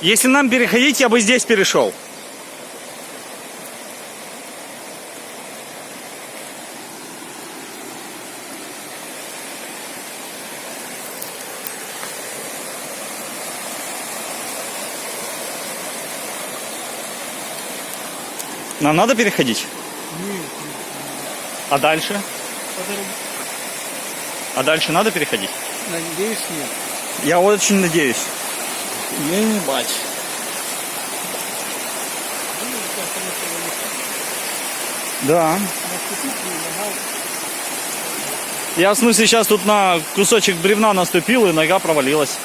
Если нам переходить, я бы здесь перешел. Нам надо переходить? Нет. А дальше? А дальше надо переходить? Надеюсь, нет. Я очень надеюсь. Я не бать. Да. Я в смысле сейчас тут на кусочек бревна наступил и нога провалилась.